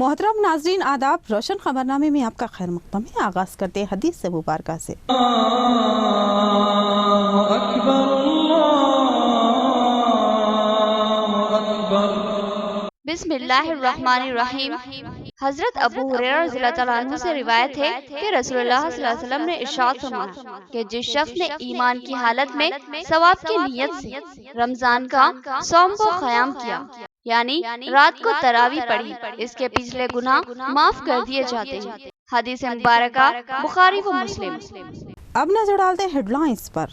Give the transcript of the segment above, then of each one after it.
मोहतरम नाजरीन आदाब, रोशन खबरनामे में आपका खैर मक़दम है। आगाज़ करते हैं हदीस से मुबारका से। बिस्मिल्लाहिर्रहमानिर्रहीम। हजरत अबू हुरैरा रज़ियल्लाहु तआला अन्हु से रिवायत है कि रसूलुल्लाह सल्लल्लाहु अलैहि वसल्लम ने इरशाद फरमाया कि जिस शख्स ने ईमान की हालत में सवाब की नीयत से रमजान का सौम को क़याम किया, यानी रात को तरावी पढ़ी, इसके पिछले गुनाह माफ कर दिए जाते हैं। हदीस मुबारका बुखारी व मुस्लिम। अब नजर डालते हैं हेडलाइंस पर।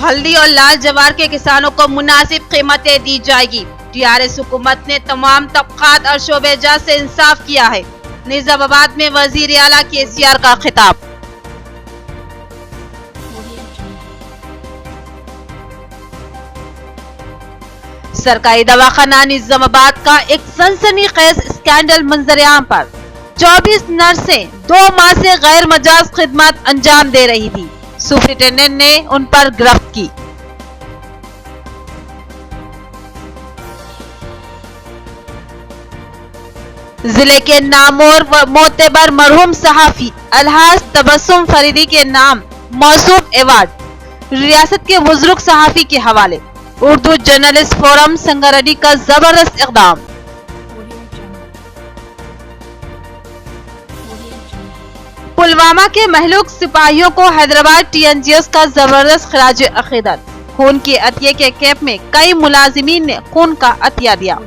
हल्दी और लाल जवार के किसानों को मुनासिब कीमतें दी जाएगी। टीआरएस हुकूमत ने तमाम तबकात और शोबेजात से इंसाफ किया है। निजामाबाद में वजीर आला केसीआर का खिताब। सरकारी दवाखाना निजामाबाद का एक सनसनीखेज स्कैंडल मंजरेआम पर। 24 नर्सें 2 माह से गैर मजाज खिदमत अंजाम दे रही थी। सुपरिटेंडेंट ने उन पर गिरफ्त की। जिले के नामोर व मोतेबर मरहूम सहाफी अलहाज तबस्सुम फरीदी के नाम मौसूम अवार्ड रियासत के बुजुर्ग सहाफी के हवाले। उर्दू जर्नलिस्ट फोरम संगारेड्डी का जबरदस्त इक़दाम। पुलवामा के महलूक सिपाहियों को हैदराबाद टीएनजीएस का जबरदस्त खिराज अकीदत। खून के अतिये के कैंप में कई मुलाजिमीन ने खून का अतिया दिया।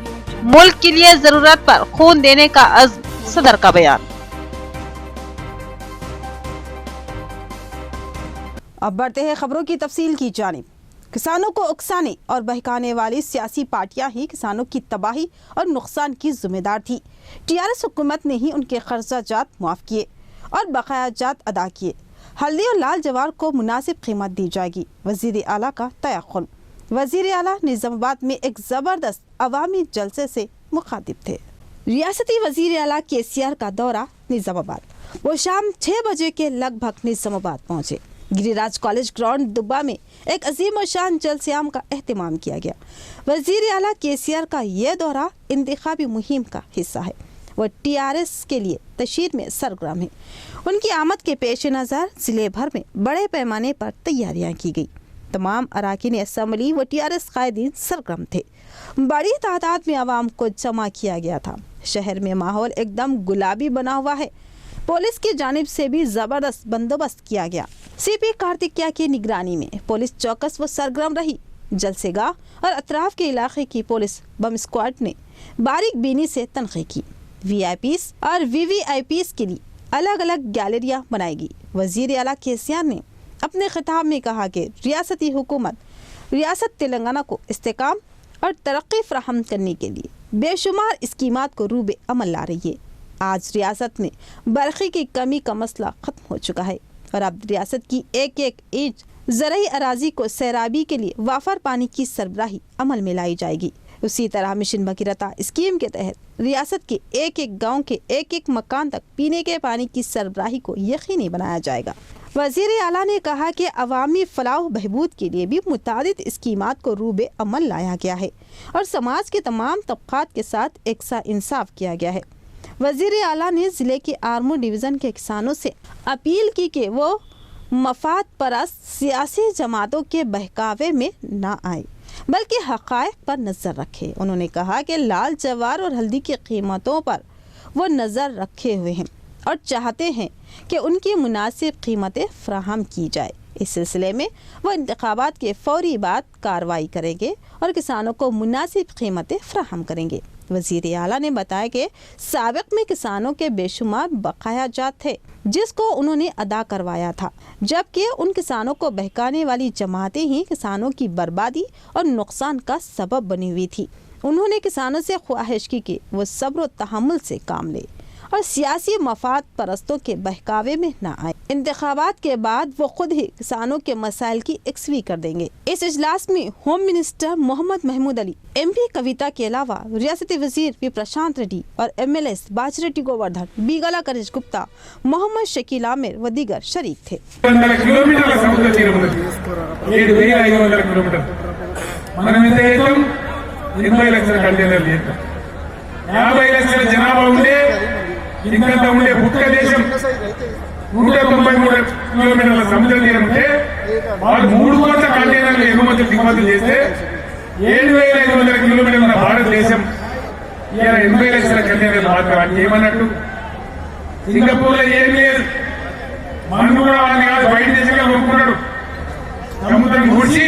मुल्क के लिए जरूरत पर खून देने का अज़्म, सदर का बयान। अब बढ़ते हैं खबरों की तफसील की जानिब। किसानों को उकसाने और बहकाने वाली सियासी पार्टियां ही किसानों की तबाही और नुकसान की जिम्मेदार थी। टीआरएस हुकूमत ने ही उनके खर्चाजात मुआफ किए और बकायाजात अदा किए। हल्दी और लाल जवार को मुनासिब कीमत दी जाएगी, वजीर आला का तयक़ुन। वजीर आला निजामाबाद में एक ज़बरदस्त अवामी जलसे से मुखातिब थे। रियासती वजीर आला केसीआर का दौरा निजामाबाद। वो शाम 6 बजे के लगभग निजामाबाद पहुँचे। गिरिराज कॉलेज ग्राउंड दुब्बा में एक अजीम और शान जलसेआम का एहतमाम किया गया। वजीर आला केसीआर का यह दौरा इंतखाबी मुहिम का हिस्सा है। वो टीआरएस के लिए तशहीर में सरगर्म है। उनकी आमद के पेश नज़र जिले भर में बड़े पैमाने पर तैयारियां की गई। तमाम अराकीन असम्बली व टीआरएस कायदीन सरगर्म थे। बड़ी तादाद में आवाम को जमा किया गया था। शहर में माहौल एकदम गुलाबी बना हुआ है। पुलिस की जानिब से भी जबरदस्त बंदोबस्त किया गया। सीपी कार्तिकिया की निगरानी में पुलिस चौकस व सरगर्म रही। जलसेगाह और अतराफ के इलाके की पुलिस बम स्क्वाड ने बारीक बीनी से तनखीह की। वीआईपीस और वीवीआईपीस के लिए अलग अलग गैलरियां बनाएगी। वजीर आला केसीआर ने अपने खिताब में कहा कि रियासती हुकूमत रियासत तेलंगाना को इस्तेकाम और तरक्की फराहम करने के लिए बेशुमार स्कीमात को रूबे अमल ला रही है। आज रियासत में बरक़ी की कमी का मसला ख़त्म हो चुका है और अब रियासत की एक एक इंच ज़रई अराजी को सैराबी के लिए वाफर पानी की सरबराही अमल में लाई जाएगी। उसी तरह मिशन भगीरथा स्कीम के तहत रियासत के एक एक गाँव के एक एक मकान तक पीने के पानी की सरबराही को यकीनी बनाया जाएगा। वज़ीर आला ने कहा कि अवामी फलाह बहबूद के लिए भी मुतादिद स्कीमात को रूबे अमल लाया गया है और समाज के तमाम तबक़ात के साथ एकसा इंसाफ किया गया है। वज़ीर आला ने ज़िले के आर्मू डिवीज़न के किसानों से अपील की कि वो मफाद परस्त सियासी जमातों के बहकावे में ना आए बल्कि हक़ाइक़ पर नज़र रखे। उन्होंने कहा कि लाल जवार और हल्दी की कीमतों पर वो नज़र रखे हुए हैं और चाहते हैं कि उनकी मुनासिब कीमतें फराहम की जाए। इस सिलसिले में वो इंतखाबात के फौरी बाद कार्रवाई करेंगे और किसानों को मुनासिब कीमतें फराहम करेंगे। वज़ीर आला ने बताया कि साबिक़ में किसानों के बेशुमार बकायाजात थे जिसको उन्होंने अदा करवाया था, जबकि उन किसानों को बहकाने वाली जमातें ही किसानों की बर्बादी और नुकसान का सबब बनी हुई थी। उन्होंने किसानों से ख्वाहिश की कि वो सब्र और तहम्मुल से काम ले और सियासी मफाद परस्तों के बहकावे में न आए। इंतखाबात के बाद वो खुद ही किसानों के मसाइल की यकसवी कर देंगे। इस इजलास में home minister Mohammed Mahmood Ali, MP कविता के अलावा रियासती वजीर पी प्रशांत रेड्डी और MLAs बाजिरेड्डी गोवर्धन, बी गला करेश गुप्ता, मोहम्मद शकील आमिर व दीगर शरीक थे। 80 లక్షల కంటైనర్లు చేస్తాం. 50 లక్షల జనాభా ఉండే ఇంకంత ఉండే బుక్క దేశం 193 కిలోమీటర్ల సముద్ర తీరం ఉంటే వాళ్ళు 3 కోట్ల కంటైనర్లు ఎగుమతులు దిగుమతులు చేస్తే 7,500 కిలోమీటర్ల భారతదేశం ఇలా 80 లక్షల కంటైనర్లు మాత్రం అంటే ఏమన్నట్టు? సింగపూర్ లో ఏం లేదు, మన్ను కూడా వాళ్ళని కాదు బయట దేశంగా కొనుక్కున్నాడు. సముద్రం కూర్చి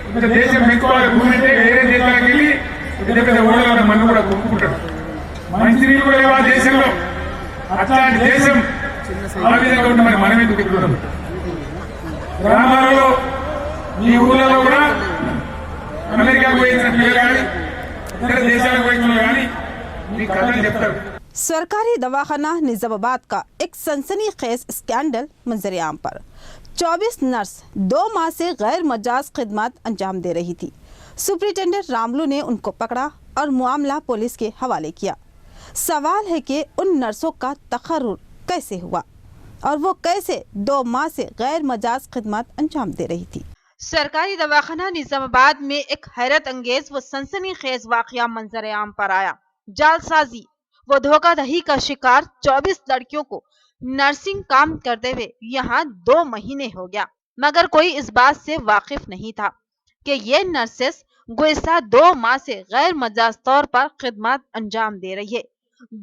ఇంకా దేశం ఎక్కువ భూమి అంటే వేరే దేశాలకు వెళ్ళి పెద్ద పెద్ద ఊళ్ళలో మన్ను కూడా కొనుక్కుంటాడు. మంచినీళ్ళు కూడా లేవు ఆ దేశంలో. అట్లాంటి దేశం ఆ విధంగా ఉంటే మరి మనం ఎందుకు తిరుగుతున్నాం? గ్రామాలలో ఈ ఊళ్ళలో కూడా అమెరికాకు పోయిన పిల్లలు కానీ ఇతర దేశాలకు పోయిన కానీ మీ కథలు చెప్తారు. सरकारी दवाखाना निजामाबाद का एक सनसनीखेज स्कैंडल मंजर-ए-आम पर 24 नर्स 2 माह से गैर मजाज खिदमत अंजाम दे रही थी। सुप्रिंटेंडेंट रामलू ने उनको पकड़ा और मामला पुलिस के हवाले किया। सवाल है कि उन नर्सों का तकर्रुर कैसे हुआ और वो कैसे 2 माह से गैर मजाज खिदमत अंजाम दे रही थी। सरकारी दवाखाना निजामाबाद में एक हैरत अंगेज व सनसनीखेज वाकया मंजर-ए-आम पर आया। जालसाजी वो धोखाधड़ी का शिकार 24 लड़कियों को नर्सिंग काम करते हुए यहाँ 2 महीने हो गया, मगर कोई इस बात से वाकिफ नहीं था कि ये नर्सेस गुज़श्ता 2 माह से गैर मजाज तौर पर खिदमत अंजाम दे रही है।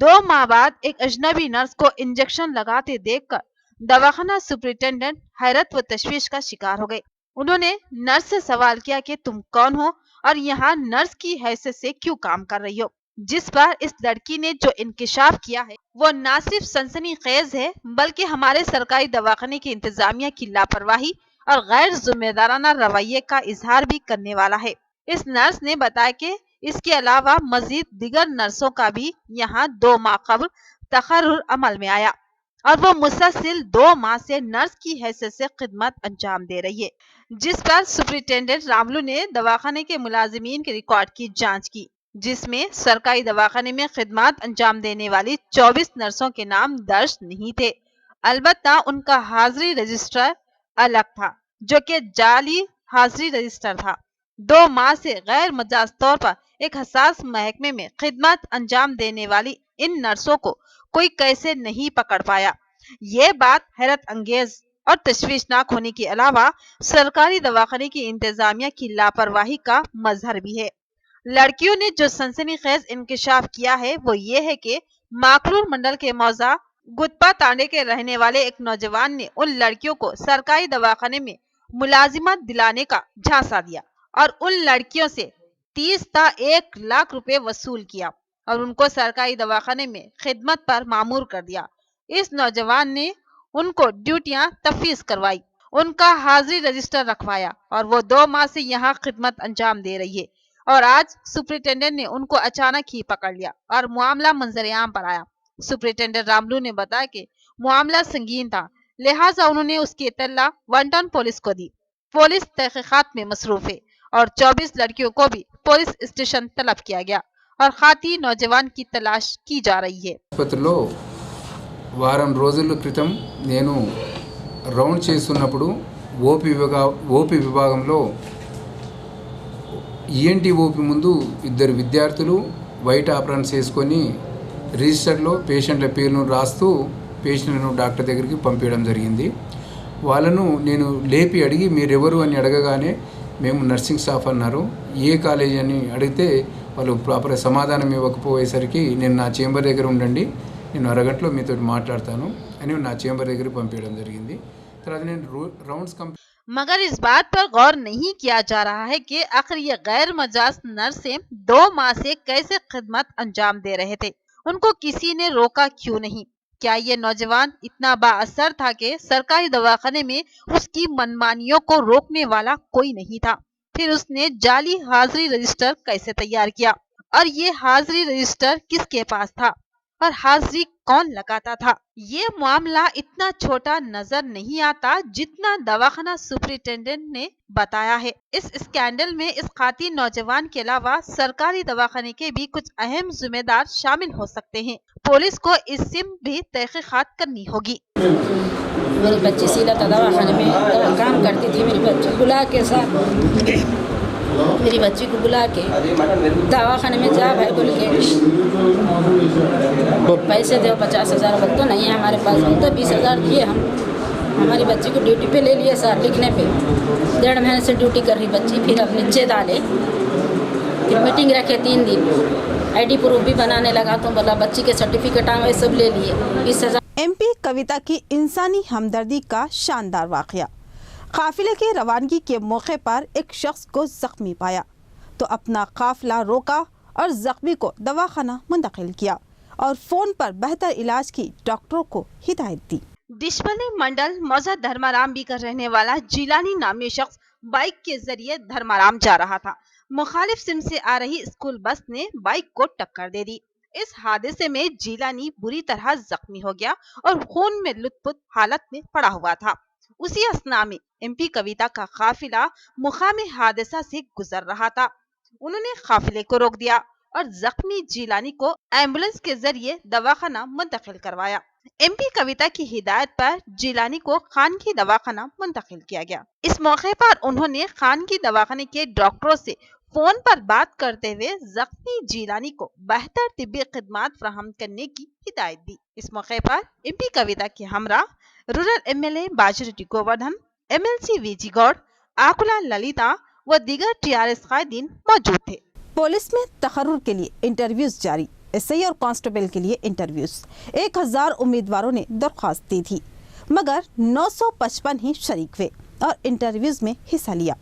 2 माह बाद एक अजनबी नर्स को इंजेक्शन लगाते देखकर दवाखाना सुप्रिंटेंडेंट हैरत व तशवीश का शिकार हो गए। उन्होंने नर्स से सवाल किया कि तुम कौन हो और यहाँ नर्स की हैसियत से क्यों काम कर रही हो, जिस पर इस लड़की ने जो इंकिशाफ किया है वो न सिर्फ सनसनीखेज है बल्कि हमारे सरकारी दवाखाने की इंतजामिया की लापरवाही और गैर जिम्मेदाराना रवैये का इजहार भी करने वाला है। इस नर्स ने बताया कि इसके अलावा मजीद दिगर नर्सों का भी यहाँ 2 माह कबल तकर्रुर अमल में आया और वो मुसलसिल 2 माह से नर्स की हैसियत से खिदमत अंजाम दे रही है, जिस पर सुप्रिंटेंडेंट रामलू ने दवाखाने के मुलाजिमीन के रिकॉर्ड की जांच की, जिसमें सरकारी दवाखाने में खिदमत अंजाम देने वाली 24 नर्सों के नाम दर्ज नहीं थे। अलबत्ता उनका हाजिरी रजिस्टर अलग था, जो कि जाली हाजिरी रजिस्टर था। 2 माह से गैर मजाज तौर पर एक हसास महकमे में खिदमत अंजाम देने वाली इन नर्सों को कोई कैसे नहीं पकड़ पाया। ये बात हैरत अंगेज और तशवीशनाक होने के अलावा सरकारी दवाखाने की इंतजामिया की लापरवाही का मजहर भी है। लड़कियों ने जो सनसनीखेज इंकिशाफ किया है वो ये है कि माकलूर मंडल के मौजा गुत्पा तांडे के रहने वाले एक नौजवान ने उन लड़कियों को सरकारी दवाखाने में मुलाजिमत दिलाने का झांसा दिया और उन लड़कियों से 30 ता 1 लाख रुपए वसूल किया और उनको सरकारी दवाखाने में खिदमत पर मामूर कर दिया। इस नौजवान ने उनको ड्यूटियां तफवीज करवाई, उनका हाजिरी रजिस्टर रखवाया और वो 2 माह से यहाँ खिदमत अंजाम दे रही है और आज सुप्रिंटेंडेंट ने उनको अचानक ही पकड़ लिया और मामला मंजर-ए-आम पर आया। सुप्रिंटेंडेंट रामलू ने बताया कि मामला संगीन था, लिहाजा उन्होंने उसकी इत्तला 1 टाउन पुलिस को दी। पुलिस तहकीकात में मसरूफ है और 24 लड़कियों को भी पुलिस स्टेशन तलब किया गया और खाती नौजवान की तलाश की जा रही है। ఆసుపత్రిలో వారం రోజుల క్రితం నేను రౌండ్ చేస్తున్నప్పుడు ఓపీ విభాగంలో ఈఎన్టీ ఓపీ ముందు 2 విద్యార్థులు వైట్ ఆప్రాన్స్ వేసుకొని రిజిస్టర్లో పేషెంట్ల పేర్లను రాస్తూ పేషెంట్లను డాక్టర్ దగ్గరికి పంపించడం జరిగింది. వాళ్ళను నేను లేపి అడిగి మీరెవరు అని అడగగానే మేము నర్సింగ్ స్టాఫ్ అన్నారు. ఏ కాలేజీ అని అడిగితే వాళ్ళు ప్రాపర్ సమాధానం ఇవ్వకపోయేసరికి నేను నా చేంబర్ దగ్గర ఉండండి, నేను అరగంటలో మీతో మాట్లాడతాను అని నా చేంబర్ దగ్గర పంపించడం జరిగింది. తర్వాత నేను రౌండ్స్ मगर इस बात पर गौर नहीं किया जा रहा है कि आखिर ये गैर मजाज नर्सें 2 माह से कैसे खिदमत अंजाम दे रहे थे, उनको किसी ने रोका क्यों नहीं? क्या ये नौजवान इतना बाअसर था कि सरकारी दवाखाने में उसकी मनमानियों को रोकने वाला कोई नहीं था? फिर उसने जाली हाजिरी रजिस्टर कैसे तैयार किया और ये हाजिरी रजिस्टर किसके पास था और हाजिरी कौन लगाता था? ये मामला इतना छोटा नजर नहीं आता जितना दवाखाना सुप्रिंटेंडेंट ने बताया है। इस स्कैंडल में इस खातिन नौजवान के अलावा सरकारी दवाखाने के भी कुछ अहम जिम्मेदार शामिल हो सकते हैं। पुलिस को इस सिम भी तहकीकात करनी होगी। मेरी बच्ची सीला दवाखाने में काम करती थी, मेरी बच्ची बुला के साथ मेरी बच्ची को बुला के दवाखाने में जा भाई बोल के पैसे दो 50,000 बोल तो नहीं है हमारे पास, बोल तो 20,000 दिए हम। हमारी बच्ची को ड्यूटी पे ले लिए सर लिखने पे, 1.5 महीने से ड्यूटी कर रही बच्ची। फिर अब नीचे डाले, फिर मीटिंग रखे 3 दिन, ID प्रूफ भी बनाने लगा तो बोला बच्ची के सर्टिफिकेट आए सब ले लिए 20,000। MP कविता की इंसानी हमदर्दी का शानदार वाकया। काफिले की रवानगी के मौके पर एक शख्स को जख्मी पाया तो अपना काफिला रोका और जख्मी को दवाखाना मुंतकिल किया और फोन पर बेहतर इलाज की डॉक्टरों को हिदायत दी। डिशपल्ली मंडल मौजा धर्माराम भी कर रहने वाला जिलानी नामी शख्स बाइक के जरिए धर्माराम जा रहा था। मुखालिफ सिम से आ रही स्कूल बस ने बाइक को टक्कर दे दी। इस हादसे में जिलानी बुरी तरह जख्मी हो गया और खून में लुथपुथ हालत में पड़ा हुआ था। उसी असना में MP कविता का काफिला मुकामी हादसा से गुजर रहा था। उन्होंने काफिले को रोक दिया और जख्मी जिलानी को एम्बुलेंस के जरिए दवाखाना मुंतकिल करवाया। MP कविता की हिदायत पर जिलानी को खान की दवाखाना मुंतकिल किया गया। इस मौके पर उन्होंने खान की दवाखाने के डॉक्टरों से फोन पर बात करते हुए जख्मी जिलानी को बेहतर तिब्बी खिदमात फराहम करने की हिदायत दी। इस मौके पर MP कविता के हमरा rural MLA Bajireddy Govardhan, MLC VG Goud, Akula Lalitha व दीगर TRS कायदीन मौजूद थे। पुलिस में तकर्रुर के लिए इंटरव्यूज जारी। SI और कांस्टेबल के लिए इंटरव्यूज 1000 उम्मीदवारों ने दरख्वास्त दी थी, मगर 955 ही शरीक हुए और इंटरव्यूज में हिस्सा लिया।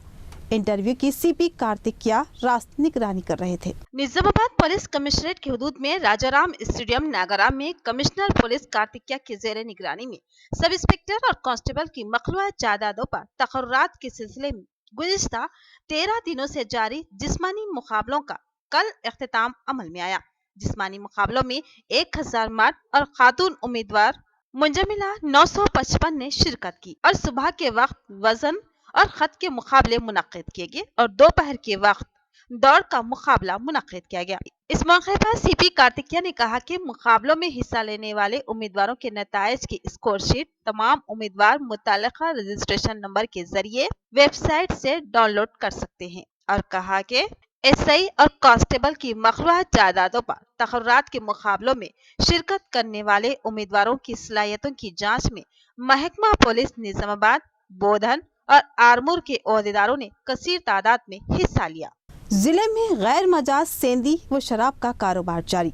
इंटरव्यू की CP कार्तिकिया रास्त निगरानी कर रहे थे। निजामाबाद पुलिस कमिश्नरेट की हुदूद में राजाराम स्टेडियम नागराम में कमिश्नर पुलिस कार्तिकिया के जेर निगरानी में सब इंस्पेक्टर और कांस्टेबल की मखलूआ जायदादों पर तकर्रुरात के सिलसिले में गुज़िश्ता 13 दिनों से जारी जिस्मानी मुकाबलों का कल इख्तिताम अमल में आया। जिस्मानी मुकाबलों में 1000 मर्द और खातून उम्मीदवार मुंजमिला 955 ने शिरकत की और सुबह के वक्त वजन और खत के मुकाबले मुनक्किद किए गए और दोपहर के वक्त दौड़ का मुकाबला मुनक्किद किया गया। इस मौके पर CP कार्तिकिया ने कहा कि मुकाबलों में हिस्सा लेने वाले उम्मीदवारों के नताइज की स्कोर शीट तमाम उम्मीदवार मुताल्लिका रजिस्ट्रेशन नंबर के जरिए वेबसाइट से डाउनलोड कर सकते हैं और कहा कि SI और कांस्टेबल की मखलूआ जायदादों पर तकर्रुरात के मुकाबलों में शिरकत करने वाले उम्मीदवारों की सलाहियतों की जांच में महकमा पुलिस निजामाबाद, बोधन और आरमूर के ओहदेदारों ने कसीर तादाद में हिस्सा लिया। जिले में गैर मजाज सेंधी व शराब का कारोबार जारी।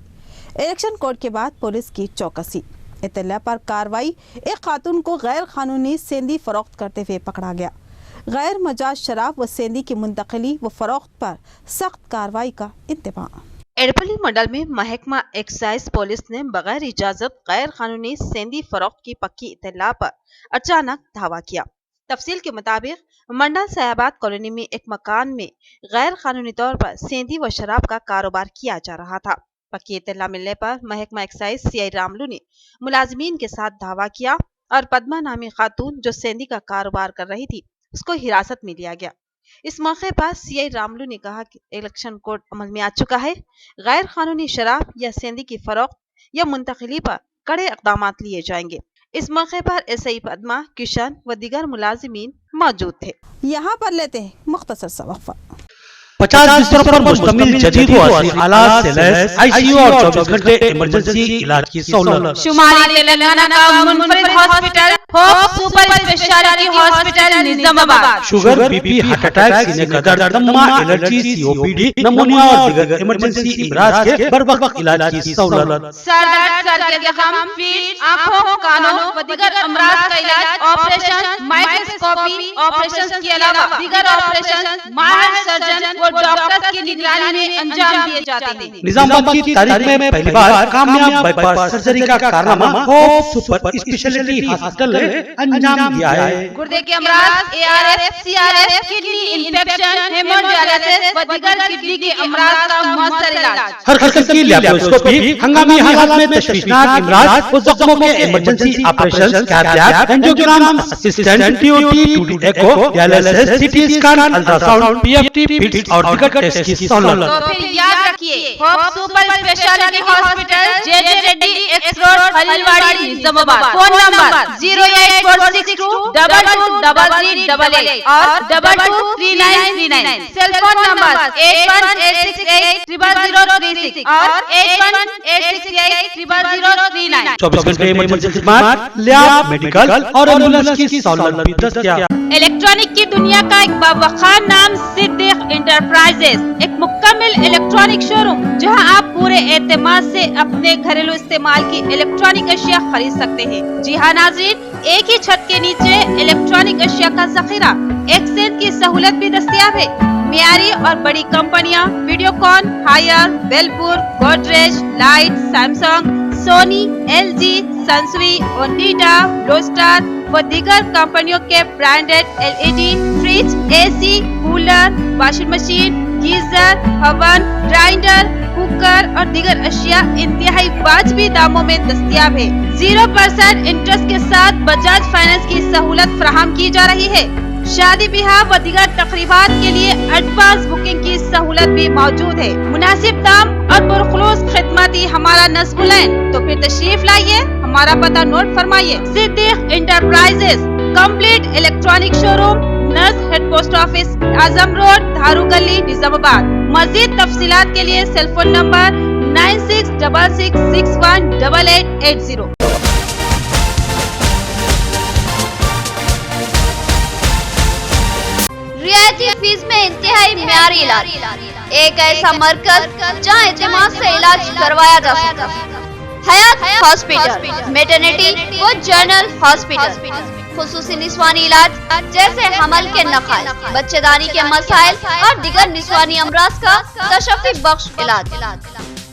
इलेक्शन कोड के बाद पुलिस की चौकसी। इत्तला पर कार्रवाई, एक खातून को गैर कानूनी सेंधी फरोख्त करते हुए पकड़ा गया। गैर मजाज शराब व सेंधी की मुंतकिली व फरोख्त पर सख्त कार्रवाई का इंतबाह। एडपल्ली मंडल में महकमा एक्साइज पुलिस ने बगैर इजाजत गैर कानूनी सेंधी फरोख्त की पक्की इत्तला पर अचानक धावा किया। तफसील के मुताबिक मंडल सयाबाद कॉलोनी में एक मकान में गैर कानूनी तौर पर सेंधी व शराब का कारोबार किया जा रहा था। पक्की इत्तला मिलने पर महकमा एक्साइज CI रामलू ने मुलाजमीन के साथ धावा किया और पद्मा नामी खातून जो सेंधी का कारोबार कर रही थी उसको हिरासत में लिया गया। इस मौके पर CI रामलू ने कहा कि इलेक्शन कोड अमल में आ चुका है, गैर कानूनी शराब या सेंधी की फरोख्त या मुंतकिली पर कड़े इक़दाम लिए जाएंगे। इस मौके पर SI पद्मा, किशन व दीगर मुलाजिमीन मौजूद थे। यहाँ पर लेते हैं मुख्तसर सा वक्फा। 50 बिस्तरों पर मुश्तमिल जदीद व असली आलात से लैस ICU और 24 घंटे इमरजेंसी इलाज की सहूलत। शुमाली तेलंगाना का मुनफरिद hospital hope super speciality hospital Nizamabad. Sugar, BP, heart attack, सीने का दर्द, दमा, एलर्जी, COPD, निमोनिया और दीगर इमरजेंसी इमराज के बर वक्त इलाज की सहूलत। सर दर्द, सर के जख्म, फीट, आँखों, कानों व दीगर अमराज का इलाज, ऑपरेशन, माइक्रोस्कोपी ऑपरेशन के अलावा दीगर ऑपरेशन माहिर सर्जन व डॉक्टर्स की निगरानी में अंजाम दिए जाते हैं। निजामाबाद की तारीख में पहली बार कामयाब बाईपास सर्जरी का कारनामा होप सुपर स्पेशलिटी हॉस्पिटल ने अंजाम दिया है। गुर्दे के अमराज, ARF, CRF, kidney infection, hemodialysis व दीगर किडनी के अमराज का मौसर इलाज। हर किस्म की लैप्रोस्कोपी, हंगामी हालात में तशवीशनाक इमराज व जख्मों के emergency operation, cath, angiogram, assistant, TOT, 2D echo, dialysis, CT scan, ultrasound, PFT, और दीगर टेस्ट की सहूलत। तो फिर याद रखिए, hope super speciality hospital address JJ Reddy X Road Khaleelwadi Nizamabad. Phone number 08462223388 और 223939। सेल फोन नंबर 8186800036 और 8186800039। 24 घंटे इमरजेंसी स्मार्ट लैब, मेडिकल और एम्बुलेंस की सहूलत भी दस्तयाब। इलेक्ट्रॉनिक की दुनिया का एक बावखार नाम सिद्दीक इंटरप्राइजेस, एक मुकम्मल इलेक्ट्रॉनिक शोरूम जहां आप पूरे एतमाद से अपने घरेलू इस्तेमाल की इलेक्ट्रॉनिक अशिया खरीद सकते हैं। जी हाँ नाज़रीन, एक ही छत के नीचे इलेक्ट्रॉनिक अशिया का जखीरा, एक्सचेंज की सहूलत भी दस्तयाब है। मियारी और बड़ी कंपनियां वीडियोकॉन, हायर, बेलपुर, गोदरेज, लाइट, Samsung, Sony, LG, Sansui, Onida, Bluestar व दीगर कंपनियों के branded LED, fridge, AC, cooler, washing machine, geyser, oven, grinder, cooker और दीगर अशिया इंतहाई वाजबी दामों में दस्तयाब है। 0% इंटरेस्ट के साथ बजाज फाइनेंस की सहूलत फराहम की जा रही है। शादी ब्याह व दीगर तकरीबात के लिए एडवांस बुकिंग की सहूलत भी मौजूद है। मुनासिब दाम और पुरखुलूस खिदमती हमारा नस्बुलैन। तो फिर तशरीफ लाइए, हमारा पता नोट फरमाइए। Siddique enterprises, complete electronic showroom, near head post office, Azam road, Dharu गली, निजामाबाद। मजीद तफसीलात के लिए सेल फोन नंबर 9666618880। रियायती फीस में इंतहाई मियारी इलाज, एक ऐसा मरकज जहां एतमाद से इलाज करवाया जा सकता है। हयात हॉस्पिटल, मैटरनिटी व जनरल हॉस्पिटल, खुसूसी निस्वानी इलाज जैसे हमल के नखाइस, बच्चेदानी के मसाइल और दीगर निस्वानी अमराज का तशफ़ी बख्श इलाज।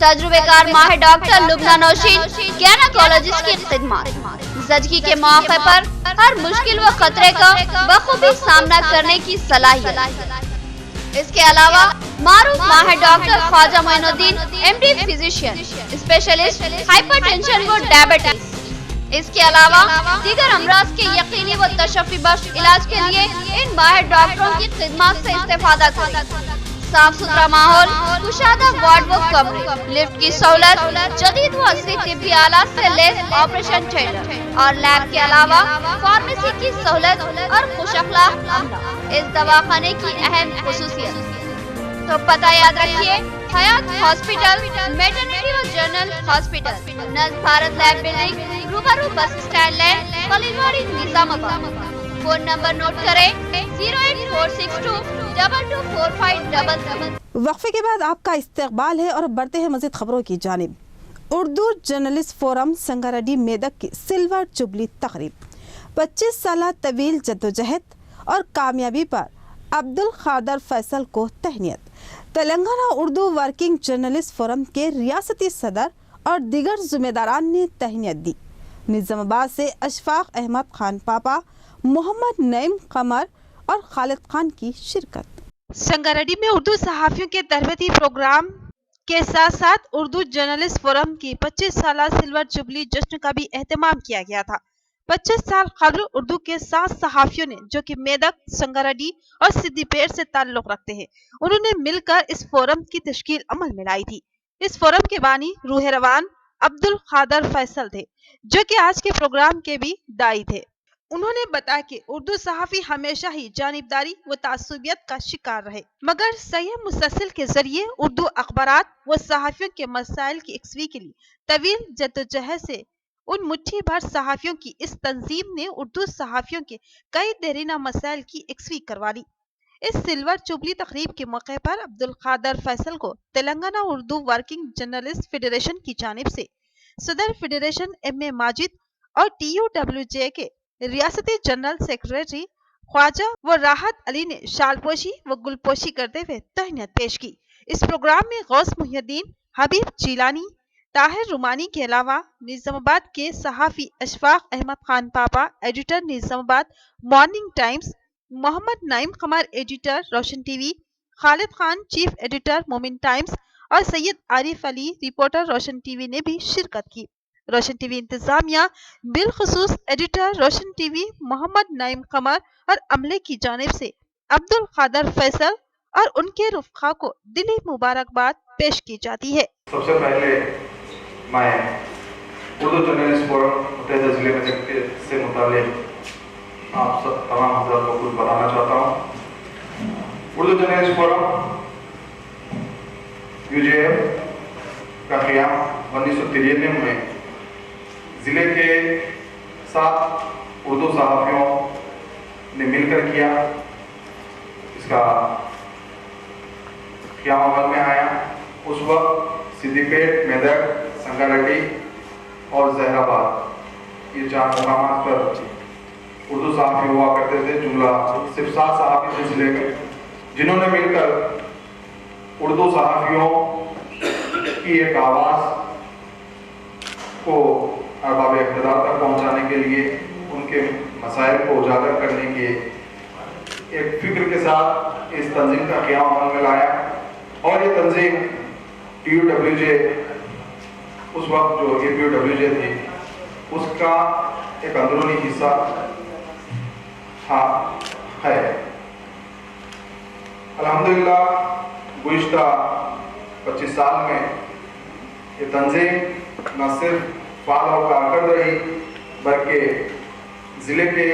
तजुर्बेकार माहिर डॉक्टर लुबना नौशीन गैनकोलॉजिस्ट की खिदमत, ज़चगी के मौके पर हर मुश्किल व खतरे का बखूबी सामना करने की सलाहियत। इसके अलावा मारूफ माहिर doctor Khwaja Moinuddin MD physician, specialist hypertension व डायबिटीज। इसके अलावा दीगर अमराज के यकीनी व तशफ़ी बख्श इलाज के लिए इन माहिर डॉक्टरों की खिदमत से इस्तेफादा करें। साफ सुथरा माहौल, कुशादा वार्ड व कमरे, लिफ्ट की सहूलत, जदीद व असली तिब्बी आलात से लैस ऑपरेशन थिएटर और लैब के अलावा फार्मेसी की सहूलत और खुश अखलाक अमला इस दवाखाने की अहम खुसूसियत। तो पता याद रखिए, हयात हॉस्पिटल, मैटरनिटी और जनरल हॉस्पिटल, नज़ भारत लैब बिल्डिंग, रूबरू बस स्टैंड लैंड, Khaleelwadi, Nizamabad. Phone number note करें 08462224577। वक्फे के बाद आपका इस्तकबाल है और बढ़ते हैं मज़ीद खबरों की जानिब। उर्दू जर्नलिस्ट फोरम संगारेड्डी मेदक की सिल्वर जुबली तकरीब, 25 साल तवील जद्दोजहद और कामयाबी पर अब्दुल खादर फैसल को तहनीत। Telangana Urdu working journalist forum के रियासती सदर और दीगर जिम्मेदारान ने तहनीत दी। निजामाबाद से अशफाक अहमद खान पापा, मोहम्मद नईम कमर और खालिद खान की शिरकत। संगारेड्डी में उर्दू सहाफ़ियों के तरबती प्रोग्राम के साथ साथ उर्दू जर्नलिस्ट फोरम की 25 साल सिल्वर जुबली जश्न का भी एहतमाम किया गया था। 25 साल कबल उर्दू के 7 सहाफ़ियों ने, जो कि मेदक, संगारेड्डी और सिद्दीपेट से ताल्लुक रखते हैं, उन्होंने मिलकर इस फोरम की तश्कील अमल में लाई थी। इस फोरम के बानी रूह रवान अब्दुल खादर फैसल थे, जो कि आज के प्रोग्राम के भी दाई थे। उन्होंने बताया कि उर्दू सहाफ़ी हमेशा ही जानिबदारी व तासुबियत का शिकार रहे, मगर सही मुसलसल के जरिए उर्दू अखबारात व सहाफ़ियों के मसाइल की यकसवी के लिए तवील जद्दोजहद से उन मुट्ठी भर सहाफ़ियों की इस तंजीम ने उर्दू सहाफ़ियों के कई देरीना मसाइल की यकसवी करवा ली। इस सिल्वर जुबली तकरीब के मौके पर अब्दुल खादर फैसल को Telangana Urdu working journalist federation की जानिब से सदर फेडरेशन MA माजिद और TUWJ के रियासती जनरल सेक्रेटरी ख्वाजा व राहत अली ने शालपोशी व गुलपोशी करते हुए तहनीत पेश की। इस प्रोग्राम में गौस मुहिउद्दीन, हबीब जीलानी, ताहिर रुमानी के अलावा निजामाबाद के सहाफ़ी Ashfaq Ahmed Khan Papa, editor Nizamabad morning times, Mohammad Naeem Qamar, editor Roshan TV, Khalid Khan, chief editor Momin times और सैयद आरिफ अली, रिपोर्टर रोशन TV ने भी शिरकत की। रोशन TV इंतजामिया बिलखुसूस एडिटर रोशन TV मोहम्मद नईम कमर और अमले की जानिब से अब्दुल खादर फैसल और उनके रुफ़क़ा को दिली मुबारकबाद पेश की जाती है। सबसे पहले میں اردو جرنلسٹ فورم متحدہ ضلع میں سے متعلق آپ سب تمام حضرات کو کچھ بتانا چاہتا ہوں. اردو جرنلسٹ فورم UJF کا قیام 1993 میں ضلع کے 7 اردو صحافیوں نے مل کر کیا. اس کا قیام عمل میں آیا. اس وقت سدی پیٹ، میدک، سنگاریڈی اور زہر آباد یہ 4 مقامات پر اردو صحافی ہوا کرتے تھے. جملہ صرف 7 صحافی تھے ضلع میں جنہوں نے مل کر اردو صحافیوں کی ایک آواز کو ارباب اقتدار تک پہنچانے کے لیے، ان کے مسائل کو اجاگر کرنے کے ایک فکر کے ساتھ اس تنظیم کا قیام عمل میں لایا. اور یہ تنظیم TUWJ، اس وقت جو APUWJ تھی، اس کا ایک اندرونی حصہ ہے. الحمدللہ گزشتہ 25 سال میں یہ تنظیم نہ صرف فعال اور کارکرد رہی بلکہ ضلع کے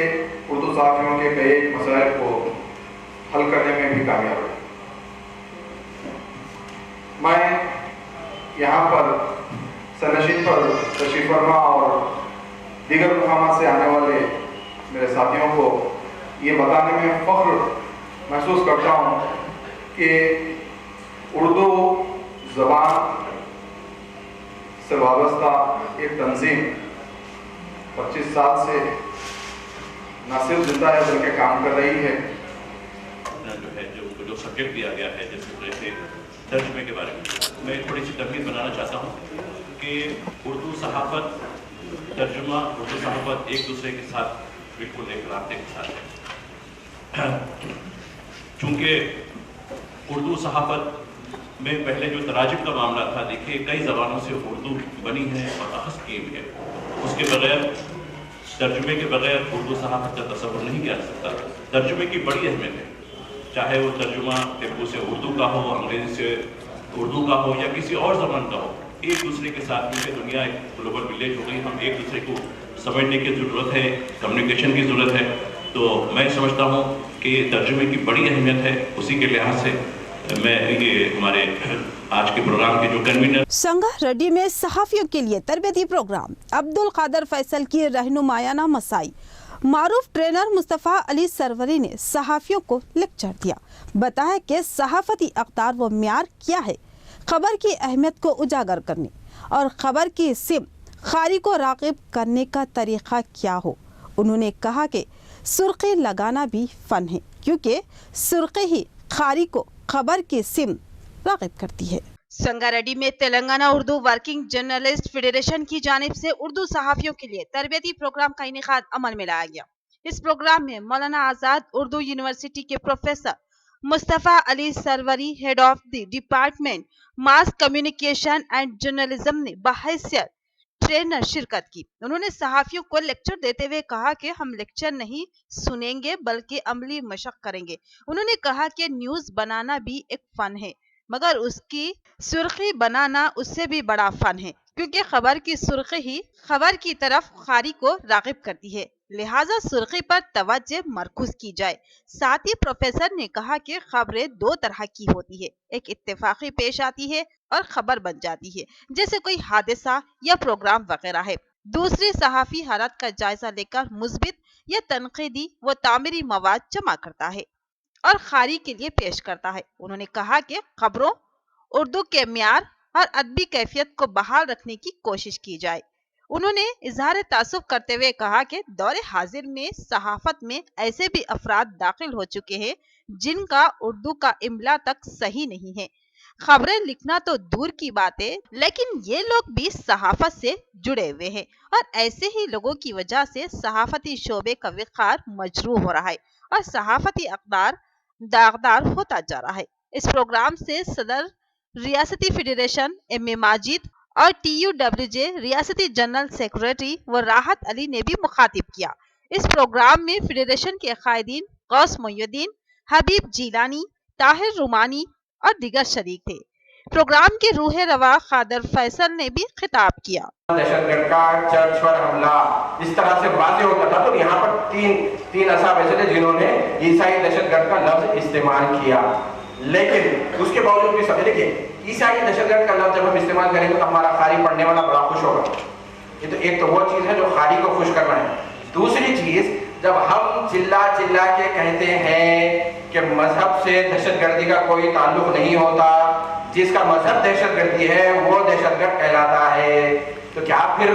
اردو صحافیوں کے کئی مسائل کو حل کرنے میں بھی کامیاب رہی. میں یہاں پر سرنشین پر تشریف فرما اور دیگر مقامات سے آنے والے میرے ساتھیوں کو یہ بتانے میں فخر محسوس کرتا ہوں کہ اردو زبان سے وابستہ ایک تنظیم 25 سال سے نہ صرف زندہ ہے بلکہ کام کر رہی ہے. جو سبجیکٹ دیا گیا ہے جیسے ترجمے کے بارے میں تھوڑی سی تمہید بنانا چاہتا ہوں کہ اردو صحافت، ترجمہ، اردو صحافت ایک دوسرے کے ساتھ بالکل ایک رابطے کے ساتھ ہے. چونکہ اردو صحافت میں پہلے جو تراجم کا معاملہ تھا، دیکھیے کئی زبانوں سے اردو بنی ہے اور اخذ کی ہے. اس کے بغیر، ترجمے کے بغیر اردو صحافت کا تصور نہیں کیا جا سکتا. ترجمے کی بڑی اہمیت ہے، چاہے وہ ترجمہ تیلگو سے اردو کا ہو، انگریزی سے اردو کا ہو یا کسی اور زبان کا ہو. ایک دوسرے کے ساتھ کیونکہ دنیا ایک گلوبل ولیج ہو گئی، ہم ایک دوسرے کو سمجھنے کی ضرورت ہے، کمیونیکیشن کی ضرورت ہے. تو میں سمجھتا ہوں کہ ترجمے کی بڑی اہمیت ہے. اسی کے لحاظ سے میں یہ ہمارے آج کے پروگرام کے جو کنوینر سنگا ریڈی میں صحافیوں کے لیے تربیتی پروگرام، عبدالقادر فیصل کی رہنمایانہ مساعی. معروف ٹرینر مصطفیٰ علی سروری نے صحافیوں کو لیکچر دیا. بتایا کہ صحافتی اقدار و معیار کیا ہے، خبر کی اہمیت کو اجاگر کرنے اور خبر کی سمت خاری کو راغب کرنے کا طریقہ کیا ہو. انہوں نے کہا کہ سرخی لگانا بھی فن ہے، کیونکہ سرخی ہی خاری کو خبر کی سمت راغب کرتی ہے. سنگاریڈی میں Telangana Urdu working journalist federation کی جانب سے اردو صحافیوں کے لیے تربیتی پروگرام کا انعقاد عمل میں لایا گیا. اس پروگرام میں مولانا آزاد اردو یونیورسٹی کے professor Mustafa Ali Sarwari, head of the department mass communication and journalism نے بحیثیت ٹرینر شرکت کی. انہوں نے صحافیوں کو لیکچر دیتے ہوئے کہا کہ ہم لیکچر نہیں سنیں گے بلکہ عملی مشق کریں گے. انہوں نے کہا کہ نیوز بنانا بھی ایک فن ہے، مگر اس کی سرخی بنانا اس سے بھی بڑا فن ہے، کیونکہ خبر کی سرخی ہی خبر کی طرف خاری کو راغب کرتی ہے. لہٰذا سرخی پر توجہ مرکوز کی جائے. ساتھ ہی پروفیسر نے کہا کہ خبریں 2 طرح کی ہوتی ہے، ایک اتفاقی پیش آتی ہے اور خبر بن جاتی ہے، جیسے کوئی حادثہ یا پروگرام وغیرہ ہے. دوسری صحافی حالات کا جائزہ لے کر مثبت یا تنقیدی و تعمیری مواد جمع کرتا ہے اور خاری کے لیے پیش کرتا ہے. انہوں نے کہا کہ خبروں اردو کے معیار اور ادبی کیفیت کو بحال رکھنے کی کوشش کی جائے. انہوں نے اظہار تأسف کرتے ہوئے کہا کہ دور حاضر میں صحافت میں ایسے بھی افراد داخل ہو چکے ہیں جن کا اردو کا املا تک صحیح نہیں ہے. خبریں لکھنا تو دور کی بات ہے، لیکن یہ لوگ بھی صحافت سے جڑے ہوئے ہیں اور ایسے ہی لوگوں کی وجہ سے صحافتی شعبے کا وقار مجروح ہو رہا ہے اور صحافتی اقدار داغدار ہوتا جا رہا ہے. اس پروگرام سے صدر ریاستی فیڈریشن ایم ماجد اور TUWJ ریاستی جنرل سیکریٹری و راحت علی نے بھی مخاطب کیا. اس پروگرام میں فیڈریشن کے قائدین غوث محی الدین، حبیب جیلانی، طاہر رومانی اور دیگر شریک تھے. प्रोग्राम के रूह रवा खादर फैसल ने भी खिताब किया। दहशतगर्द का चर्च पर हमला इस तरह से वाज़ेह होता था, तो यहाँ पर तीन असहाब ऐसे थे जिन्होंने ईसाई दहशतगर्द का लफ्ज इस्तेमाल किया, लेकिन उसके बावजूद भी सब देखिए ईसाई दहशतगर्द का लफ्ज जब हम इस्तेमाल करेंगे तो हमारा कारी पढ़ने वाला बड़ा खुश होगा। ये तो एक तो वो चीज़ है जो कारी को खुश करना है। दूसरी चीज़, जब हम चिल्ला चिल्ला के कहते हैं कि मजहब से दहशतगर्दी का कोई ताल्लुक नहीं होता, जिसका मजहब दहशतगर्दी है वो दहशतगर्द कहलाता है, तो क्या फिर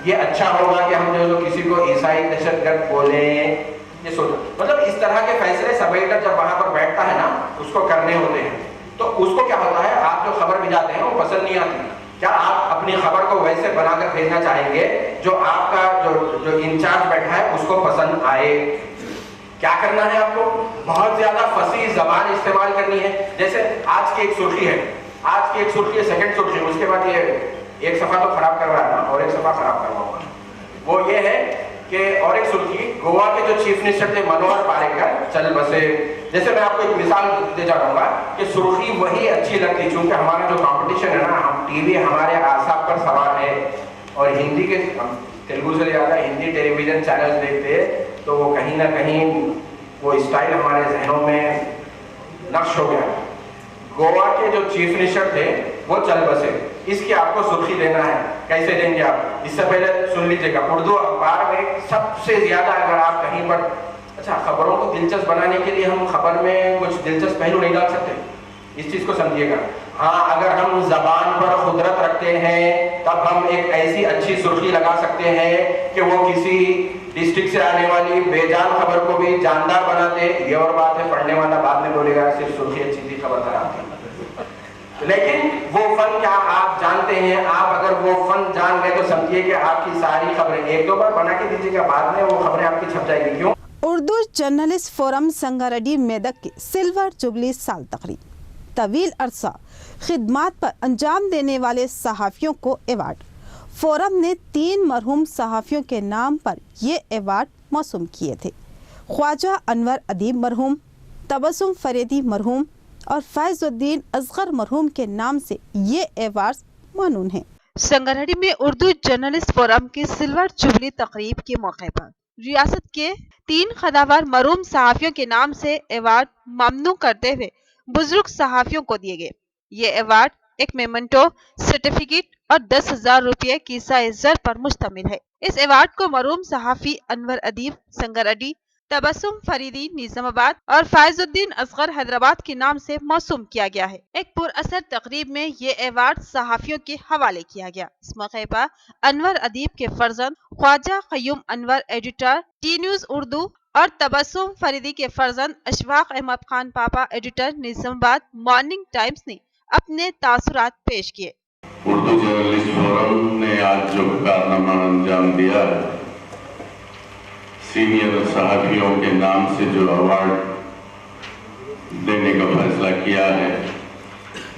ये अच्छा होगा कि हम जो किसी को ईसाई दहशतगर्द बोलें? ये सोचो, मतलब इस तरह के फैसले सबेटर जब वहां पर बैठता है ना, उसको करने होते हैं, तो उसको क्या होता है, आप जो खबर भिजाते हैं वो पसंद नहीं आती। क्या आप अपनी खबर को वैसे बनाकर भेजना चाहेंगे जो आपका जो इंचार्ज बैठा है उसको पसंद आए? क्या करना है आपको? बहुत ज्यादा फसी जबान इस्तेमाल करनी है। जैसे आज की एक सुर्खी है, सेकंड सुर्खी, उसके बाद ये एक सफा तो खराब करवा रहा और एक सफा खराब करवाऊंगा। वो ये है कि और एक सुर्खी, गोवा के जो चीफ मिनिस्टर थे मनोहर पारिकर चल बसे। जैसे मैं आपको एक मिसाल देना चाहूंगा कि सुर्खी वही अच्छी लगती, क्योंकि हमारा जो कंपटीशन है ना, हम टीवी हमारे आसाब पर सवार है, और हिंदी के तेलुगु से ज्यादा हिंदी टेलीविजन चैनल्स देखते हैं, तो वो कहीं ना कहीं वो स्टाइल हमारे जहनों में नक्श हो गया। गोवा के जो चीफ मिनिस्टर थे वो चल बसे, इसकी आपको सुर्खी देना है। कैसे देंगे आप? इससे पहले सुन लीजिएगा, उर्दू अखबार में सबसे ज्यादा अगर आप कहीं पर, अच्छा खबरों को दिलचस्प बनाने के लिए हम खबर में कुछ दिलचस्प पहलू नहीं डाल सकते, इस चीज को समझिएगा। हाँ, अगर हम जबान पर कुदरत रखते हैं तब हम एक ऐसी अच्छी सुर्खी लगा सकते हैं कि वो किसी डिस्ट्रिक्ट से आने वाली बेजान खबर को भी जानदार बना दे। ये और बात है, पढ़ने वाला बाद में बोलेगा सिर्फ सुर्खी अच्छी थी, खबर खराब थी। लेकिन वो फन क्या आप जानते हैं? आप अगर वो फन जान गए तो समझिए कि आपकी सारी खबरें, एक दो बार बना के दीजिएगा, बाद में वो खबरें आपकी छप जाएगी। क्यों? उर्दू जर्नलिस्ट फोरम संगारेड्डी मेदक की सिल्वर जुबली साल तकरीब, तवील अरसा खिदमात पर अंजाम देने वाले सहाफ़ियों को अवार्ड। फोरम ने 3 मरहूम सहाफ़ियों के नाम पर ये अवार्ड मौसूम किए थे। ख्वाजा अनवर अदीब मरहूम, तबस्सुम फरीदी मरहूम और फैजुद्दीन असगर मरहूम के नाम से ये अवार्ड मानून हैं। संगारेड्डी में उर्दू जर्नलिस्ट फोरम की सिल्वर जुबली तकरीब के मौके पर रियासत के 3 खदावर मरहूम सहाफ़ियों के नाम से अवार्ड ममनू करते हुए बुजुर्ग सहाफ़ियों को दिए गए। ये अवार्ड एक मेमेंटो, सर्टिफिकेट और 10,000 रुपये की साइज़र पर मुश्तमिल है। इस अवार्ड को मरहूम सहाफ़ी अनवर अदीब संगारेड्डी, तबस्सुम फरीदी निजामाबाद और फैजुद्दीन असगर हैदराबाद के नाम से मौसूम किया गया है। एक पुरअसर तकरीब में ये अवार्ड सहाफ़ियों के हवाले किया गया। इस मौके पर अनवर अदीब के फर्जंद Khwaja Qayyum Anwar editor T news Urdu और तबस्सुम फरीदी के फर्जंद Ashfaq Ahmed Khan Papa editor Nizamabad morning times ने अपने तासुरात पेश किए। उर्दू जर्नलिस्ट फोरम ने आज जो कारनामा अंजाम दिया है, सीनियर सहाफ़ियों के नाम से जो अवार्ड देने का फैसला किया है,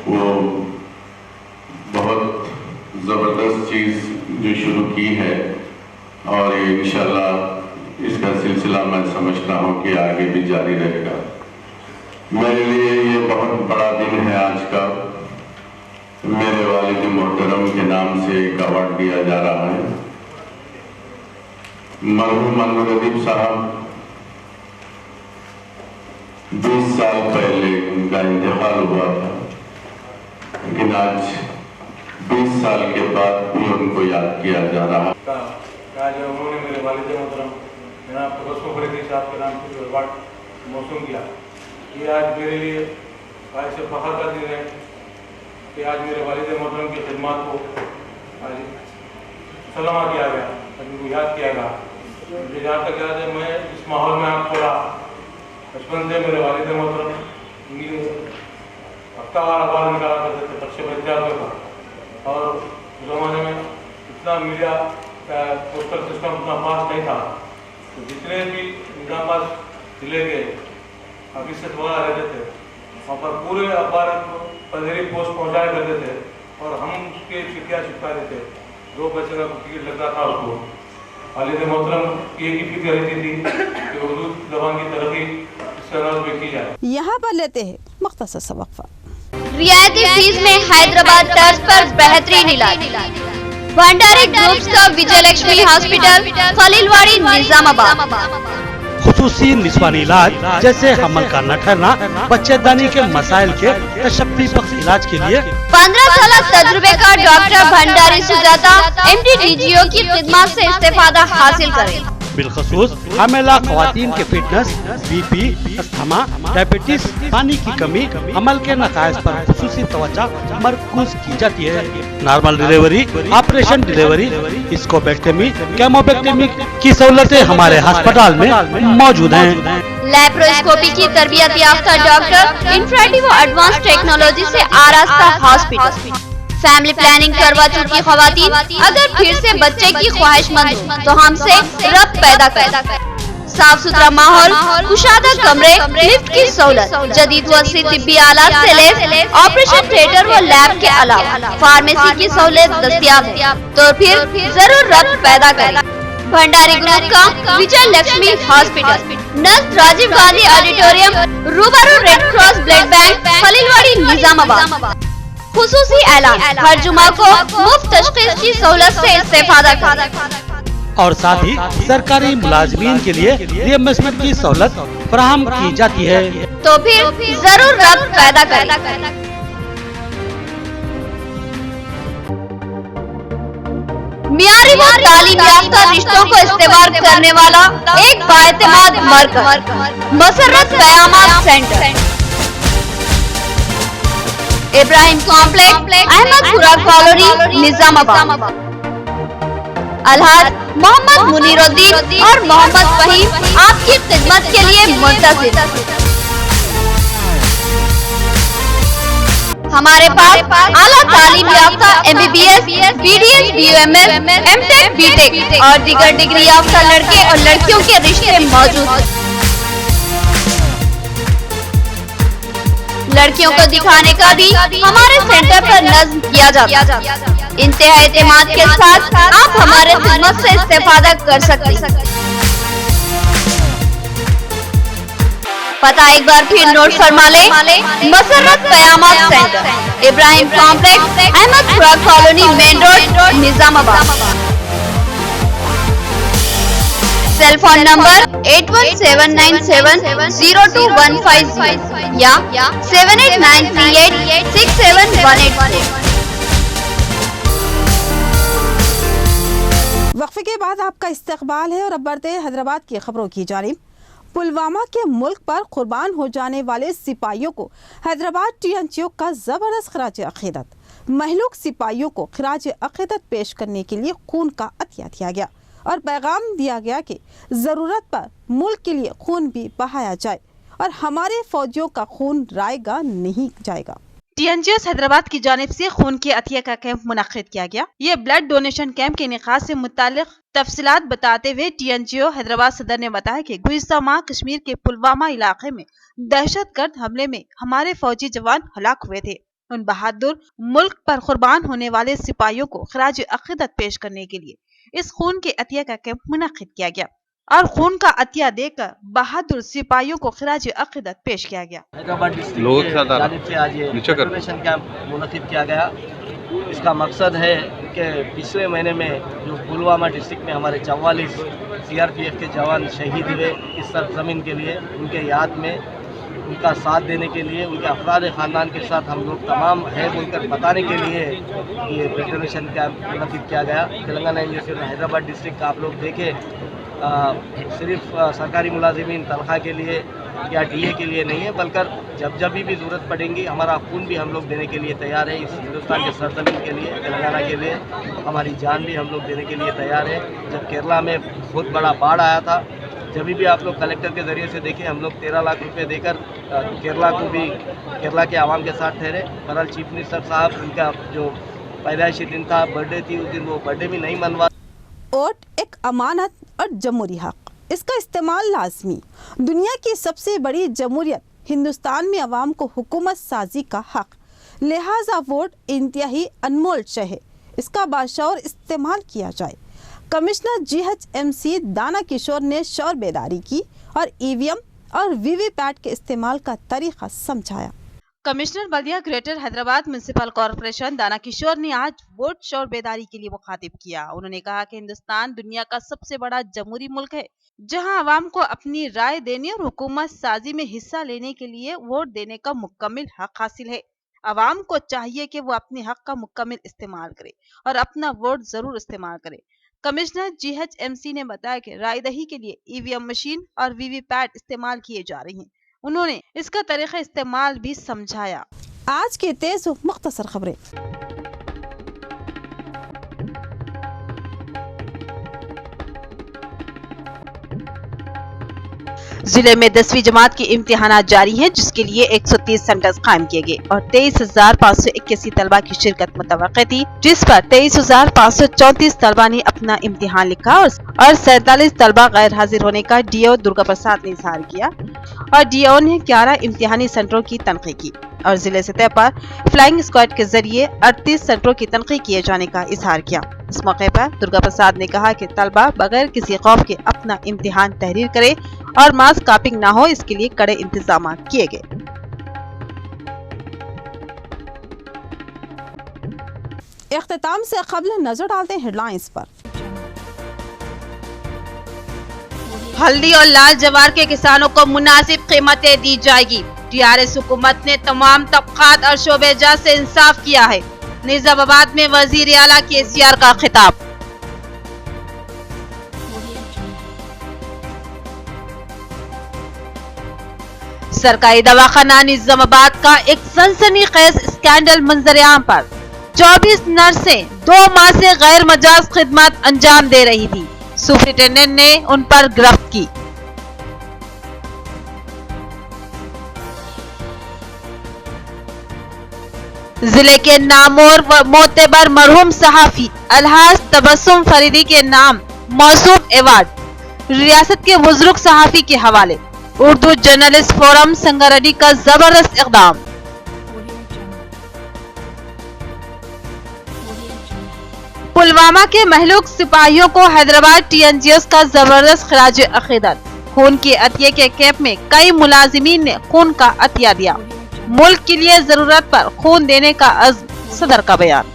वो बहुत ज़बरदस्त चीज़ जो शुरू की है, और ये इंशाल्लाह इसका सिलसिला मैं समझता हूँ कि आगे भी जारी रहेगा। मेरे लिए ये बहुत बड़ा दिन है आज का। मेरे वालिद मोहतरम के नाम से एक अवार्ड दिया जा रहा है। मरहूम अनवर अदीब साहब 20 साल पहले उनका इंतकाल हुआ था, लेकिन आज 20 साल के बाद भी उनको याद किया जा रहा है। आज उन्होंने मेरे वालिद मोहतरम जनाब तबस्सुम फरीदी साहब के नाम से जो अवार्ड मौसूम किया, ये आज मेरे लिए बाइस फख्र का दिन है कि आज मेरे वालिद मोहतरम की खिदमत को आज सलामा किया गया, उनको याद किया गया। मुझे जहाँ तक याद है, मैं इस माहौल में आप थोड़ा बचपन से मेरे वालिद मोहतरम हफ्तावार अखबार निकाला करते थे, पक्ष पंचायत का, और उस ज़माने में इतना मीडिया का पोस्टल सिस्टम उतना फास्ट नहीं था, तो जितने भी निजामाबाद जिले के ऑफिस से द्वारा रहते थे, वहाँ पर पूरे अखबार पधेरी पोस्ट पहुँचाया करते थे, और हम उसके चिट्ठियाँ चिपकाते थे। 2 पैसे का टिकट लगता था उसको। वालिद मोहतरम की एक ही फिक्र रहती थी कि उर्दू ज़बान की तरक्की इस तरह में की जाए। यहाँ पर लेते हैं मुख्तसर सा वक्फा। रियायती फीस में हैदराबाद तर्ज पर बेहतरीन इलाज। भंडारी ग्रुप्स का विजयलक्ष्मी हॉस्पिटल, खलीलवाड़ी, निजामाबाद। खुसूसी निस्वानी इलाज जैसे हमल का न ठहरना, बच्चेदानी के मसाइल के तशफ़्फ़ी बख्श इलाज के लिए 15 साल तजुर्बे का doctor Bhandari Sujata MD DGO की खिदमत से इस्तेफादा हासिल करें। बिलखसूस हामिला ख़वातीन के फिटनेस, BP, अस्थमा, डायबिटीज, पानी की कमी, अमल के नकायस पर खुसूसी तवज्जो मरकूज की जाती है। नॉर्मल डिलीवरी, ऑपरेशन डिलीवरी, स्कोपेक्टमी, केमोपेक्टमी की सहूलतें हमारे अस्पताल में मौजूद हैं। लैप्रोस्कोपी की तरबियत याफ्ता डॉक्टर, इंफ्रारेड व एडवांस टेक्नोलॉजी से आरास्ता हॉस्पिटल। फैमिली प्लानिंग करवा चुकी खवातीन अगर फिर से बच्चे की ख्वाहिशमंद हो तो हमसे रब्त पैदा करें। साफ सुथरा माहौल, कुशादा कमरे, लिफ्ट की सहूलत, जदीद व तिब्बी आलात से लैस, ऑपरेशन थिएटर व लैब के अलावा फार्मेसी की सहूलत दस्तयाब है, तो फिर जरूर रब्त पैदा करें। भंडारी ग्रुप का विजय लक्ष्मी हॉस्पिटल, नज़दीक राजीव गांधी ऑडिटोरियम, रूबरू red cross blood bank, Khaleelwadi, Nizamabad. खुसूसी ऐलान, हर जुमा को मुफ्त तशखीस की सहूलत से इस्तेफादा करें। और साथ ही सरकारी मुलाजमीन के लिए रिएम्बर्समेंट की सहूलत फराहम की जाती है, तो फिर जरूर रब्त पैदा करें। मियारी व तालीम याफ्ता रिश्तों को इस्तेमाल करने वाला एक बाएतमाद मरकज, मसर्रत क़यामत सेंटर, इब्राहिम कॉम्प्लेक्स, अहमद खुराक कॉलोनी, निजामाबाद। अलहाज मोहम्मद मुनीरुद्दीन और मोहम्मद फहीम आपकी खिदमत के लिए मुंतज़िर। हमारे पास आला तालीम याफ्ता MBBS, BDS, BUMS, MTech, BTech और दीगर डिग्री याफ्ता लड़के और लड़कियों के रिश्ते मौजूद हैं। लड़कियों को दिखाने का भी हमारे सेंटर पर नज़्म किया जाता है। इंतहा एतमाद के साथ आप हमारे खिदमत से इस्तेफादा कर सकते हैं। पता एक बार फिर नोट फरमा ले, मसर्रत क़यामत सेंटर, इब्राहिम कॉम्प्लेक्स, अहमद खुराक colony, main road, Nizamabad. Cell phone number 8179702150 या 7893867184। वक्फे के बाद आपका इस्तकबाल है और अब बढ़ते हैं हैदराबाद की खबरों की जानिब। पुलवामा के मुल्क पर कुर्बान हो जाने वाले सिपाहियों को हैदराबाद TNGO का जबरदस्त खराज अकीदत। महलूक सिपाहियों को खराज अकीदत पेश करने के लिए खून का अतिया दिया गया और पैगाम दिया गया कि ज़रूरत पर मुल्क के लिए खून भी बहाया जाए और हमारे फौजियों का खून रायगा नहीं जाएगा। TNGO हैदराबाद की जानिब से खून के अतिया का कैंप मुनक्किद किया गया। ये ब्लड डोनेशन कैंप के इनेकाद से मुतालिक तफसीलात बताते हुए TNGO हैदराबाद सदर ने बताया कि गुज़िश्ता माह कश्मीर के पुलवामा इलाके में दहशतगर्द हमले में हमारे फौजी जवान हलाक हुए थे। उन बहादुर मुल्क पर कुर्बान होने वाले सिपाहियों को खराज अकीदत पेश करने के लिए इस खून के अतिया का कैंप मुनक्किद किया गया और खून का अतिया देकर बहादुर सिपाहियों को खराज अकीदत पेश किया गया। हैदराबाद डिस्ट्रिक्ट से आज ये डोनेशन कैंप मुनक्किद किया गया। इसका मकसद है कि पिछले महीने में जो पुलवामा डिस्ट्रिक्ट में हमारे 44 CRPF के जवान शहीद हुए इस सरजमीन के लिए, उनके याद में उनका साथ देने के लिए, उनके अफराद ख़ानदान के साथ हम लोग तमाम है बोलकर बताने के लिए ये ब्लड डोनेशन कैंप मुनक्किद किया गया। तेलंगाना यूनिवर्सिटी हैदराबाद डिस्ट्रिक्ट का आप लोग देखें सिर्फ सरकारी मुलाजिमीन तनख्वाह के लिए या DA के लिए नहीं है, बल्कि जब भी ज़रूरत पड़ेगी हमारा खून भी हम लोग देने के लिए तैयार है। इस हिंदुस्तान के सरजमीन के लिए, तेलंगाना के लिए हमारी जान भी हम लोग देने के लिए तैयार है। जब केरला में बहुत बड़ा बाढ़ आया था, जब भी आप लोग कलेक्टर के ज़रिए से देखें, हम लोग 13 लाख रुपए देकर केरला को भी, केरला के आवाम के साथ ठहरे। बहरहाल चीफ मिनिस्टर साहब, उनका जो पैदाइशी दिन था, बर्थडे थी, उस दिन वो बर्थडे भी नहीं मनवा। वोट एक अमानत और जमहूरी हक, इसका इस्तेमाल लाजमी। दुनिया की सबसे बड़ी जमहूरियत हिंदुस्तान में अवाम को हुकूमत साजी का हक, लिहाजा वोट इंतहाई अनमोल शय है, इसका बाशऊर इस्तेमाल किया जाए। कमिश्नर GHMC दाना किशोर ने शौर बेदारी की और EVM और VVPAT के इस्तेमाल का तरीका समझाया। कमिश्नर बल्दिया ग्रेटर हैदराबाद म्युनिसिपल कॉरपोरेशन दाना किशोर ने आज वोट शोर बेदारी के लिए मुखातिब किया। उन्होंने कहा कि हिंदुस्तान दुनिया का सबसे बड़ा जमहूरी मुल्क है, जहां अवाम को अपनी राय देने और हुकूमत साजी में हिस्सा लेने के लिए वोट देने का मुकम्मल हक हासिल है। अवाम को चाहिए कि वो अपने हक का मुकम्मल इस्तेमाल करे और अपना वोट जरूर इस्तेमाल करे। कमिश्नर GHMC ने बताया कि राय दही के लिए EVM मशीन और VVPAT इस्तेमाल किए जा रहे हैं। उन्होंने इसका तरीका इस्तेमाल भी समझाया। आज के तेज मुख्तसर खबरें। जिले में 10वीं जमात के इम्तिहानात जारी हैं, जिसके लिए 130 सेंटर्स कायम किए गए और 23,581 तलबा की शिरकत मुतवक्किल थी, जिस पर 23,534 तलबा ने अपना इम्तिहान लिखा और 47 तलबा गैर हाजिर होने का DO दुर्गा प्रसाद ने इजहार किया और DO ने 11 इम्तिहानी सेंटरों की तनकीद की और जिले सतह पर फ्लाइंग स्क्वाड के जरिए 38 सेंटरों की तनकीद किए जाने का इजहार किया। इस मौके पर दुर्गा प्रसाद ने कहा कि तलबा बगैर किसी खौफ के अपना इम्तिहान तहरीर करे और मास कॉपिंग ना हो, इसके लिए कड़े इंतजाम किए गए। इख्तिताम से कबल नजर डालते हैं हेडलाइंस पर। हल्दी और लाल जवार के किसानों को मुनासिब कीमतें दी जाएगी। TRS हुकूमत ने तमाम तबकात और शोबेजात से इंसाफ किया है। निजामाबाद में वजीर आला KCR का खिताब। सरकारी दवाखाना निजामाबाद का एक सनसनीखेज स्कैंडल मंजर-ए-आम पर। 24 नर्सें 2 माह से गैर मजाज खिदमत अंजाम दे रही थी। सुपरिटेंडेंट ने उन पर गिरफ्त की। जिले के नामोर व मोतेबर मरहूम सहाफी अलहाज तबस्सुम फरीदी के नाम मौसूफ अवार्ड रियासत के बुजुर्ग सहाफी के हवाले। उर्दू जर्नलिस्ट फोरम संगारेड्डी का जबरदस्त इक़दाम। पुलवामा के महलूक सिपाहियों को हैदराबाद TNGS का जबरदस्त खिराज अकीदत। खून के अतिये के कैंप में कई मुलाजिमीन ने खून का अतिया दिया। मुल्क के लिए जरूरत पर खून देने का अज़्म, सदर का बयान।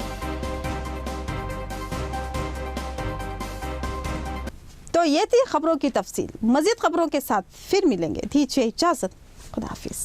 तो ये थी खबरों की तफसील। मजीद खबरों के साथ फिर मिलेंगे। दीजिए इजाजत। खुदा हाफिज।